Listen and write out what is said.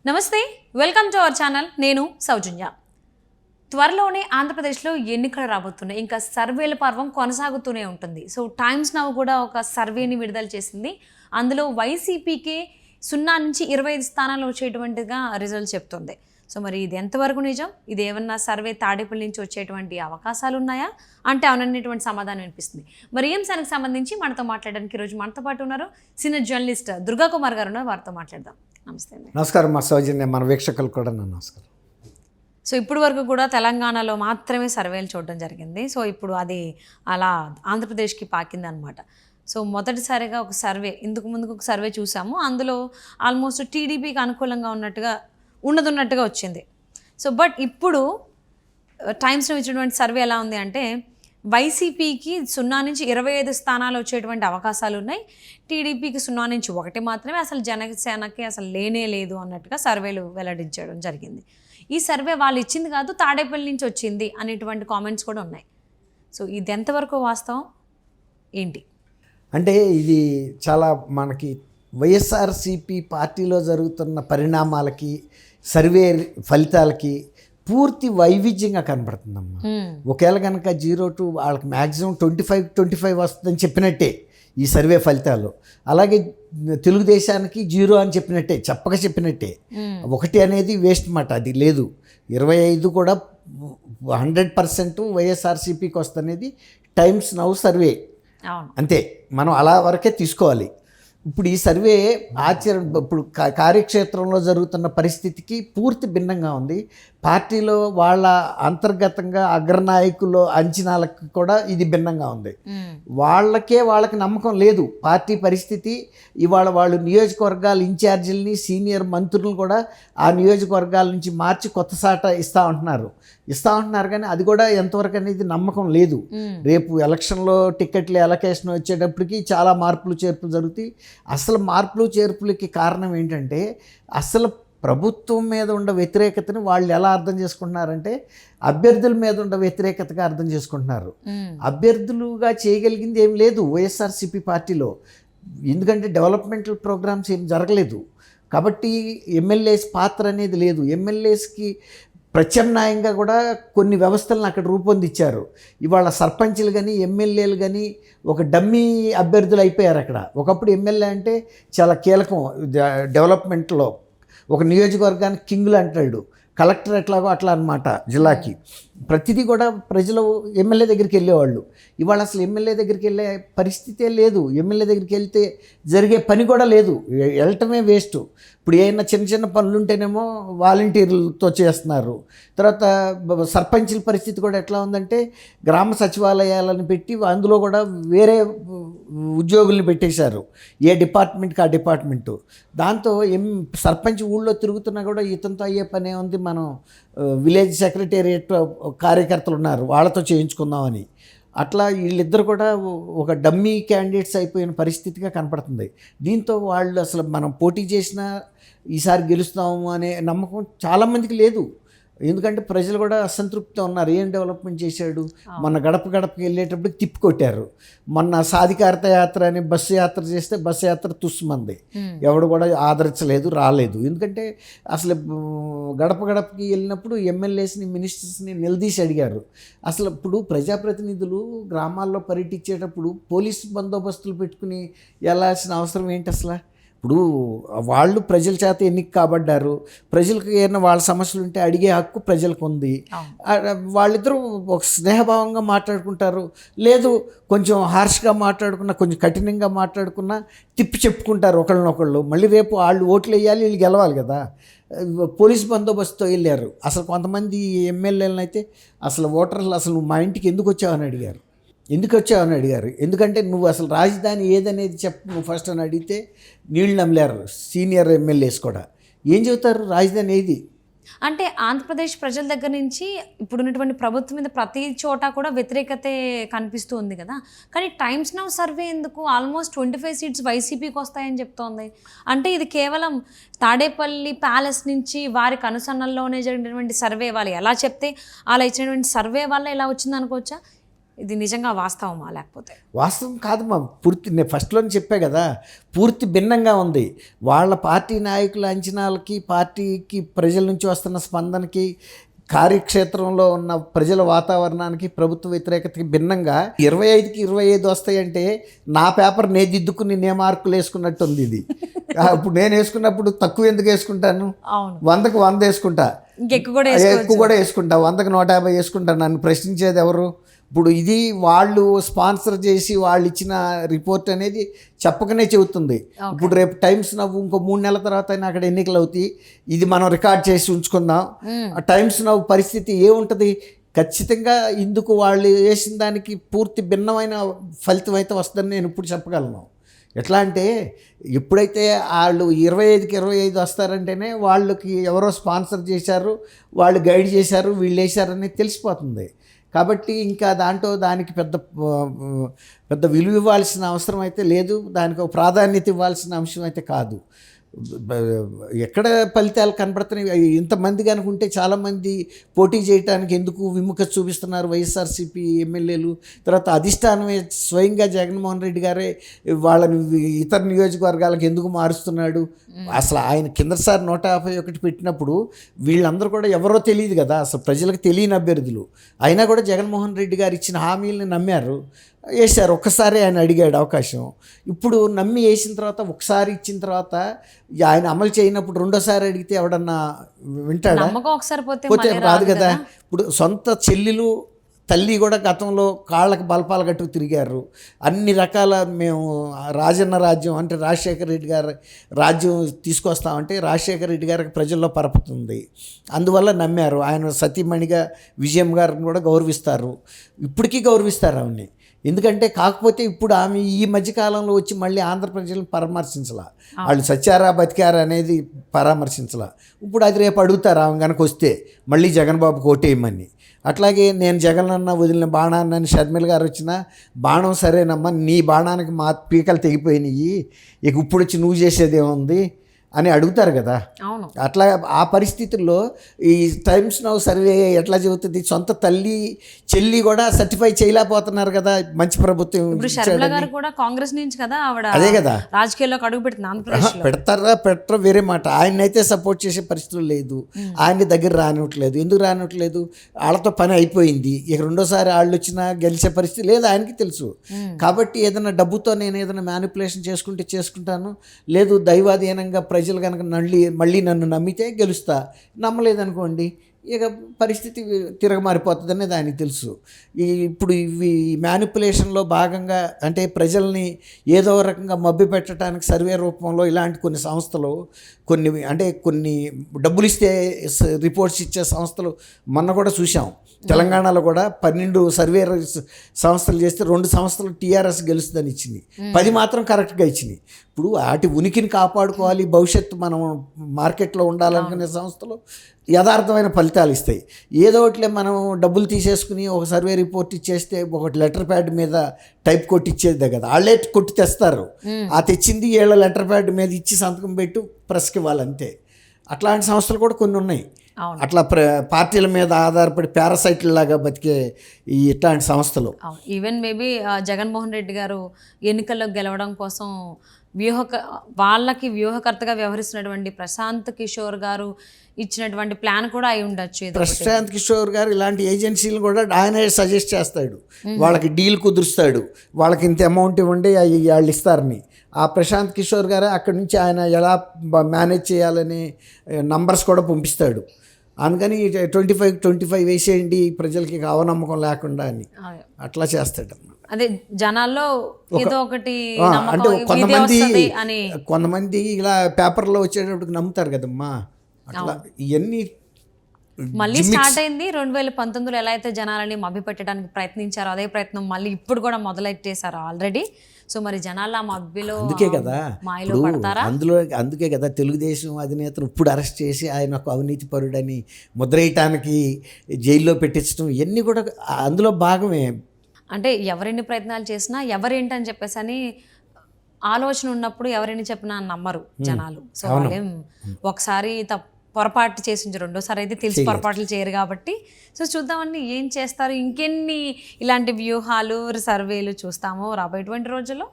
నమస్తే, welcome to our channel. నేను సౌజన్య. త్వరలోనే ఆంధ్రప్రదేశ్లో ఎన్నికలు రాబోతున్నాయి. ఇంకా సర్వేల పర్వం కొనసాగుతూనే ఉంటుంది. సో టైమ్స్ నౌ కూడా ఒక సర్వేని విడుదల చేసింది. అందులో వైసీపీకి 0 నుంచి 25 స్థానాలు వచ్చేటువంటిగా రిజల్ట్ చెప్తుంది. సో మరి ఇది ఎంతవరకు నిజం? ఇది ఏమన్నా సర్వే తాడేపల్లి నుంచి వచ్చేటువంటి అవకాశాలు ఉన్నాయా అంటే అవుననేటువంటి సమాధానం వినిపిస్తుంది. మరి ఈ అంశానికి సంబంధించి మనతో మాట్లాడడానికి ఈరోజు మనతో పాటు ఉన్నారు సీనియర్ జర్నలిస్ట్ దుర్గా కుమార్ గారు ఉన్నారు. వారితో మాట్లాడదాం. నమస్తే అండి. నమస్కారం మా సౌజన్య, మన వీక్షకులు కూడా నమస్కారం. సో ఇప్పుడు వరకు కూడా తెలంగాణలో మాత్రమే సర్వేలు చూడడం జరిగింది. సో ఇప్పుడు అది అలా ఆంధ్రప్రదేశ్కి పాకింది అనమాట. సో మొదటిసారిగా ఒక సర్వే, ఇందుకు ముందుకు ఒక సర్వే చూసాము. అందులో ఆల్మోస్ట్ టీడీపీకి అనుకూలంగా ఉన్నట్టుగా వచ్చింది. సో బట్ ఇప్పుడు టైమ్స్లో ఇచ్చినటువంటి సర్వే ఎలా ఉంది అంటే వైసీపీకి 0 నుంచి 25 స్థానాలు వచ్చేటువంటి అవకాశాలు ఉన్నాయి. టీడీపీకి 0 నుంచి 1 మాత్రమే, అసలు జనసేనకి అసలు లేనే లేదు అన్నట్టుగా సర్వేలు వెల్లడించడం జరిగింది. ఈ సర్వే వాళ్ళు ఇచ్చింది కాదు, తాడేపల్లి నుంచి వచ్చింది అనేటువంటి కామెంట్స్ కూడా ఉన్నాయి. సో ఇది ఎంతవరకు వాస్తవం ఏంటి అంటే ఇది చాలా మనకి వైఎస్ఆర్సీపీ పార్టీలో జరుగుతున్న పరిణామాలకి సర్వే ఫలితాలకి పూర్తి వైవిధ్యంగా కనబడుతుందమ్మా. ఒకవేళ కనుక 0 to వాళ్ళకి మ్యాక్సిమం 25 వస్తుందని చెప్పినట్టే ఈ సర్వే ఫలితాలు. అలాగే తెలుగుదేశానికి 0 అని చెప్పినట్టే 1 అనేది వేస్ట్ మాట, అది లేదు. 25 కూడా 100% వైఎస్ఆర్సీపీకి వస్తనేది టైమ్స్ నౌ సర్వే. అంతే, మనం అలా వరకే తీసుకోవాలి. ఇప్పుడు ఈ సర్వే ఇప్పుడు కార్యక్షేత్రంలో జరుగుతున్న పరిస్థితికి పూర్తి భిన్నంగా ఉంది. పార్టీలో వాళ్ళ అంతర్గతంగా అగ్రనాయకుల అంచనాలకు కూడా ఇది భిన్నంగా ఉంది. వాళ్ళకి నమ్మకం లేదు పార్టీ పరిస్థితి. ఇవాళ వాళ్ళు నియోజకవర్గాల ఇన్ఛార్జీలని, సీనియర్ మంత్రులు కూడా ఆ నియోజకవర్గాల నుంచి మార్చి కొత్త సాట ఇస్తూ ఉంటున్నారు కానీ అది కూడా ఎంతవరకు అనేది నమ్మకం లేదు. రేపు ఎలక్షన్లో టికెట్ల అలొకేషన్ వచ్చేటప్పటికి చాలా మార్పులు చేర్పులు జరుగుతాయి. అసలు మార్పులు చేర్పులకి కారణం ఏంటంటే అసలు ప్రభుత్వం మీద ఉన్న వ్యతిరేకతని వాళ్ళు ఎలా అర్థం చేసుకుంటున్నారంటే అభ్యర్థుల మీద ఉన్న వ్యతిరేకతగా అర్థం చేసుకుంటున్నారు. అభ్యర్థులుగా చేయగలిగింది ఏం లేదు వైఎస్ఆర్సీపీ పార్టీలో, ఎందుకంటే డెవలప్మెంటల్ ప్రోగ్రామ్స్ ఏం జరగలేదు కాబట్టి ఎమ్మెల్యేస్ పాత్ర అనేది లేదు. ఎమ్మెల్యేస్కి ప్రత్యామ్నాయంగా కూడా కొన్ని వ్యవస్థలను అక్కడ రూపొందించారు. ఇవాళ సర్పంచ్లు కానీ ఎమ్మెల్యేలు కానీ ఒక డమ్మీ అభ్యర్థులు అయిపోయారు అక్కడ. ఒకప్పుడు ఎమ్మెల్యే అంటే చాలా కీలకం డెవలప్మెంట్లో. ఒక నియోజకవర్గానికి కింగులు అంటాడు, కలెక్టర్ ఎట్లాగో అట్లా అన్నమాట. జిల్లాకి ప్రతిదీ కూడా ప్రజలు ఎమ్మెల్యే దగ్గరికి వెళ్ళేవాళ్ళు. ఇవాళ అసలు ఎమ్మెల్యే దగ్గరికి వెళ్ళే పరిస్థితే లేదు. ఎమ్మెల్యే దగ్గరికి వెళ్తే జరిగే పని కూడా లేదు, వెళ్ళటమే వేస్ట్. ఇప్పుడు ఏమైనా చిన్న పనులు ఉంటేనేమో వాలంటీర్లతో చేస్తున్నారు. తర్వాత సర్పంచుల పరిస్థితి కూడా ఎట్లా ఉందంటే గ్రామ సచివాలయాలను పెట్టి అందులో కూడా వేరే ఉద్యోగుల్ని పెట్టేశారు, ఏ డిపార్ట్మెంట్కి ఆ డిపార్ట్మెంటు. దాంతో సర్పంచ్ ఊళ్ళో తిరుగుతున్నా కూడా ఇతనితో అయ్యే పనే ఉంది, మనం విలేజ్ సెక్రటేరియట్ కార్యకర్తలు ఉన్నారు వాళ్ళతో చేయించుకుందామని. అట్లా వీళ్ళిద్దరు కూడా ఒక డమ్మీ క్యాండిడేట్స్ అయిపోయిన పరిస్థితిగా కనపడుతుంది. దీంతో వాళ్ళు అసలు మనం పోటీ చేసినా ఈసారి గెలుస్తాము అనే నమ్మకం చాలామందికి లేదు. ఎందుకంటే ప్రజలు కూడా అసంతృప్తితో ఉన్నారు. ఏం డెవలప్మెంట్ చేశాడు? మొన్న గడపకి వెళ్ళేటప్పుడు తిప్పికొట్టారు. మొన్న సాధికారత యాత్ర అని బస్సు యాత్ర చేస్తే బస్సు యాత్ర తుస్సుమంది, ఎవడు కూడా ఆదరించలేదు, రాలేదు. ఎందుకంటే అసలు గడపకి వెళ్ళినప్పుడు ఎమ్మెల్యేస్ని, మినిస్టర్స్ని నిలదీసి అడిగారు. అసలు ఇప్పుడు ప్రజాప్రతినిధులు గ్రామాల్లో పర్యటించేటప్పుడు పోలీసు బందోబస్తులు పెట్టుకుని వెళ్ళాల్సిన అవసరం ఏంటి అసలు? ఇప్పుడు వాళ్ళు ప్రజల చేత ఎన్నిక కాబడ్డారు. ప్రజలకు ఏమైనా వాళ్ళ సమస్యలు ఉంటే అడిగే హక్కు ప్రజలకు ఉంది. వాళ్ళిద్దరూ ఒక స్నేహభావంగా మాట్లాడుకుంటారు, లేదు కొంచెం హార్ష్గా మాట్లాడుకున్నా, కొంచెం కఠినంగా మాట్లాడుకున్నా తిప్పి చెప్పుకుంటారు ఒకళ్ళనొకళ్ళు. మళ్ళీ రేపు వాళ్ళు ఓట్లు వేయాలి, వీళ్ళు గెలవాలి కదా. పోలీస్ బందోబస్తుతో వెళ్ళారు. అసలు కొంతమంది ఎమ్మెల్యేలను అయితే అసలు ఓటర్లు అసలు నువ్వు మా ఇంటికి ఎందుకు వచ్చావని అడిగారు. ఎందుకంటే నువ్వు అసలు రాజధాని ఏదనేది చెప్పు నువ్వు ఫస్ట్ అని అడిగితే నీళ్ళు నమ్మలేరు సీనియర్ ఎమ్మెల్యేస్ కూడా. ఏం చెబుతారు రాజధాని ఏది అంటే? ఆంధ్రప్రదేశ్ ప్రజల దగ్గర నుంచి ఇప్పుడున్నటువంటి ప్రభుత్వం మీద ప్రతి చోట కూడా వ్యతిరేకతే కనిపిస్తూ ఉంది కదా. కానీ టైమ్స్ నౌ సర్వే ఎందుకు ఆల్మోస్ట్ 25 సీట్స్ వైసీపీకి వస్తాయని చెప్తోంది? అంటే ఇది కేవలం తాడేపల్లి ప్యాలెస్ నుంచి వారికి అనుసరణలోనే జరిగినటువంటి సర్వే, వాళ్ళు ఎలా చెప్తే అలా ఇచ్చినటువంటి సర్వే వల్ల ఎలా వచ్చింది అనుకోవచ్చా? ఇది నిజంగా వాస్తవమా లేకపోతే? వాస్తవం కాదు మా, పూర్తి నేను ఫస్ట్లోనే చెప్పా కదా, పూర్తి భిన్నంగా ఉంది. వాళ్ళ పార్టీ నాయకుల అంచనాలకి, పార్టీకి ప్రజల నుంచి వస్తున్న స్పందనకి, కార్యక్షేత్రంలో ఉన్న ప్రజల వాతావరణానికి, ప్రభుత్వ వ్యతిరేకతకి భిన్నంగా 25కి 25 వస్తాయంటే నా పేపర్ నేను దిద్దుకుని నే మార్కులు వేసుకున్నట్టు ఉంది ఇది. ఇప్పుడు నేను వేసుకున్నప్పుడు తక్కువ ఎందుకు వేసుకుంటాను? 100కి 100 వేసుకుంటా, ఎక్కువ కూడా వేసుకుంటా, 100కి 150 వేసుకుంటా. నన్ను ప్రశ్నించేది ఎవరు? ఇప్పుడు ఇది వాళ్ళు స్పాన్సర్ చేసి వాళ్ళు ఇచ్చిన రిపోర్ట్ అనేది చెప్పకనే చెబుతుంది. ఇప్పుడు రేపు టైమ్స్ నవ్వు ఇంకో 3 నెలల తర్వాత అయినా అక్కడ ఎన్నికలు అవుతాయి, ఇది మనం రికార్డ్ చేసి ఉంచుకుందాం. ఆ టైమ్స్ నవ్వు పరిస్థితి ఏముంటుంది? ఖచ్చితంగా ఇందుకు వాళ్ళు వేసిన దానికి పూర్తి భిన్నమైన ఫలితం అయితే వస్తుందని నేను ఇప్పుడు చెప్పగలను. ఎట్లా అంటే ఎప్పుడైతే వాళ్ళు 25కి 25 వస్తారంటేనే వాళ్ళకి ఎవరో స్పాన్సర్ చేశారు, వాళ్ళు గైడ్ చేశారు, వీళ్ళు వేశారని తెలిసిపోతుంది. కాబట్టి ఇంకా దానికి పెద్ద విలువ ఇవ్వాల్సిన అవసరం అయితే లేదు, దానికి ఒక ప్రాధాన్యత ఇవ్వాల్సిన అంశం అయితే కాదు. ఎక్కడ ఫలితాలు కనపడుతున్నాయి? ఇంతమంది కనుకుంటే చాలామంది పోటీ చేయడానికి ఎందుకు విముఖత చూపిస్తున్నారు వైఎస్ఆర్సీపీ ఎమ్మెల్యేలు? తర్వాత అధిష్టానమే స్వయంగా జగన్మోహన్ రెడ్డి గారే వాళ్ళని ఇతర నియోజకవర్గాలకు ఎందుకు మారుస్తున్నాడు? అసలు ఆయన కిందసారి 151 పెట్టినప్పుడు వీళ్ళందరూ కూడా ఎవరో తెలియదు కదా, అసలు ప్రజలకు తెలియని అభ్యర్థులు. అయినా కూడా జగన్మోహన్ రెడ్డి గారు ఇచ్చిన హామీలను నమ్మారు, వేశారు. ఒక్కసారి ఆయన అడిగాడు అవకాశం. ఇప్పుడు నమ్మి వేసిన తర్వాత, ఒకసారి ఇచ్చిన తర్వాత ఆయన అమలు చేయనప్పుడు రెండోసారి అడిగితే ఎవడన్నా వింటాడా? పోతే రాదు కదా. ఇప్పుడు సొంత చెల్లెలు తల్లి కూడా గతంలో కాళ్ళకి బలపాలు కట్టుకు తిరిగారు. అన్ని రకాల మేము రాజన్న రాజ్యం అంటే రాజశేఖర రెడ్డి గారి రాజ్యం తీసుకొస్తామంటే రాజశేఖర రెడ్డి గారికి ప్రజల్లో పరపుతుంది, అందువల్ల నమ్మారు. ఆయన సతీమణిగా విజయం గారిని కూడా గౌరవిస్తారు, ఇప్పటికీ గౌరవిస్తారు ఆమెని. ఎందుకంటే కాకపోతే ఇప్పుడు ఆమె ఈ మధ్యకాలంలో వచ్చి మళ్ళీ ఆంధ్ర ప్రజలను పరామర్శించలా, వాళ్ళు సత్యారా బతికారా అనేది పరామర్శించలా. ఇప్పుడు అది రేపు అడుగుతారు ఆమె కనుక వస్తే మళ్ళీ జగన్ బాబుకి ఓటేయమని. అట్లాగే నేను జగన్ అన్న వదిలిన బాణాన్ని షర్మిల గారు వచ్చిన బాణం సరేనమ్మా, నీ బాణానికి మా పీకలు తెగిపోయినాయి, ఇక ఇప్పుడు వచ్చి నువ్వు చేసేదేముంది అని అడుగుతారు కదా. అట్లా ఆ పరిస్థితుల్లో ఈ టైమ్స్ నౌ సర్వే ఎట్లా చెబుతుంది? సొంత తల్లి చెల్లి కూడా సర్టిఫై చేయలేకపోతున్నారు కదా మంచి ప్రభుత్వం. కాంగ్రెస్ నుంచి కదా ఆవిడ, అదే కదా రాజకీయాల్లోకి అడుగు పెడతారా పెట్టరా వేరే మాట. ఆయనైతే సపోర్ట్ చేసే పరిస్థితులు లేదు, ఆయన్ని దగ్గర రానివ్వట్లేదు. ఎందుకు రానివ్వట్లేదు? వాళ్ళతో పని అయిపోయింది, ఇక రెండోసారి వాళ్ళు వచ్చినా గెలిచే పరిస్థితి లేదు, ఆయనకి తెలుసు. కాబట్టి ఏదైనా డబ్బుతో నేను ఏదైనా మ్యానిపులేషన్ చేసుకుంటాను, లేదు దైవాధీనంగా ప్రజలు కనుక మళ్ళీ నన్ను నమ్మితే గెలుస్తా, నమ్మలేదనుకోండి ఇక పరిస్థితి తిరగమారిపోతుంది అనేది ఆయనకి తెలుసు. ఇప్పుడు ఇవి మ్యానిపులేషన్లో భాగంగా అంటే ప్రజల్ని ఏదో రకంగా మభ్య పెట్టడానికి సర్వే రూపంలో ఇలాంటి కొన్ని సంస్థలు కొన్ని డబ్బులు ఇస్తే రిపోర్ట్స్ ఇచ్చే సంస్థలు మొన్న కూడా చూసాం. తెలంగాణలో కూడా 12 సర్వే సంస్థలు చేస్తే 2 సంస్థలు టీఆర్ఎస్ గెలుస్తుందని ఇచ్చింది, 10 మాత్రం కరెక్ట్గా ఇచ్చినాయి. ఇప్పుడు వాటి ఉనికిని కాపాడుకోవాలి, భవిష్యత్తు మనం మార్కెట్లో ఉండాలనుకునే సంస్థలు యథార్థమైన ఫలితాలు ఇస్తాయి. ఏదో ఒకటిలే మనం డబ్బులు తీసేసుకుని ఒక సర్వే రిపోర్ట్ ఇచ్చేస్తే ఒకటి లెటర్ ప్యాడ్ మీద టైప్ కొట్టి ఇచ్చేదే కదా, వాళ్ళే కొట్టి తెస్తారు. ఆ తెచ్చింది వీళ్ళ లెటర్ ప్యాడ్ మీద ఇచ్చి సంతకం పెట్టు ప్రెస్కి ఇవ్వాలంతే. అట్లాంటి సంస్థలు కూడా కొన్ని ఉన్నాయి. అట్లా పార్టీల మీద ఆధారపడి పారాసైట్ల లాగా బతికే ఇట్లాంటి సంస్థలు. ఈవెన్ మేబీ జగన్మోహన్ రెడ్డి గారు ఎన్నికల్లో గెలవడం కోసం వాళ్ళకి వ్యూహకర్తగా వ్యవహరిస్తున్నటువంటి ప్రశాంత్ కిషోర్ గారు ఇచ్చినటువంటి ప్లాన్ కూడా అయి ఉండొచ్చు. ప్రశాంత్ కిషోర్ గారు ఇలాంటి ఏజెన్సీలు కూడా ఆయన సజెస్ట్ చేస్తాడు, వాళ్ళకి డీల్ కుదురుస్తాడు, వాళ్ళకి ఇంత అమౌంట్ ఇవ్వండి వాళ్ళు ఇస్తారని. ఆ ప్రశాంత్ కిషోర్ గారు అక్కడి నుంచి ఆయన ఎలా మేనేజ్ చేయాలని నంబర్స్ కూడా పంపిస్తాడు. అందుకని 25 వేసేయండి ప్రజలకి అవనమ్మకం లేకుండా అని అట్లా చేస్తాడు అన్నమాట. అదే జనాల్లో ఏదో ఒకటి అంటే కొంతమంది ఇలా పేపర్లో వచ్చేటప్పటికి నమ్ముతారు కదమ్మా. అట్లా ఇవన్నీ మళ్ళీ స్టార్ట్ అయింది 2019లో ఎలా అయితే జనాలని మభ్యపెట్టడానికి ప్రయత్నించారో అదే ప్రయత్నం మళ్ళీ ఇప్పుడు కూడా మొదలెట్టేశారు ఆల్రెడీ. సో మరి జనాల మభ్యలో అందుకే కదా మాయలో పడతారా? అందుకే కదా తెలుగుదేశం అధినేతను ఇప్పుడు అరెస్ట్ చేసి ఆయన ఒక అవినీతి పరుడని ముద్రేయటానికి జైల్లో పెట్టించడం ఇవన్నీ కూడా అందులో భాగమే. అంటే ఎవరెన్ని ప్రయత్నాలు చేసినా ఎవరేంటని చెప్పేసి అని ఆలోచన ఉన్నప్పుడు ఎవరైనా చెప్పినా నమ్మరు జనాలు. సో వాళ్ళేం ఒకసారి పొరపాటు చేసింది, రెండోసారి అయితే తెలిసి పొరపాట్లు చేయరు కాబట్టి. సో చూద్దామండి ఏం చేస్తారు, ఇంకెన్ని ఇలాంటి వ్యూహాలు సర్వేలు చూస్తామో రాబోయేటువంటి రోజుల్లో.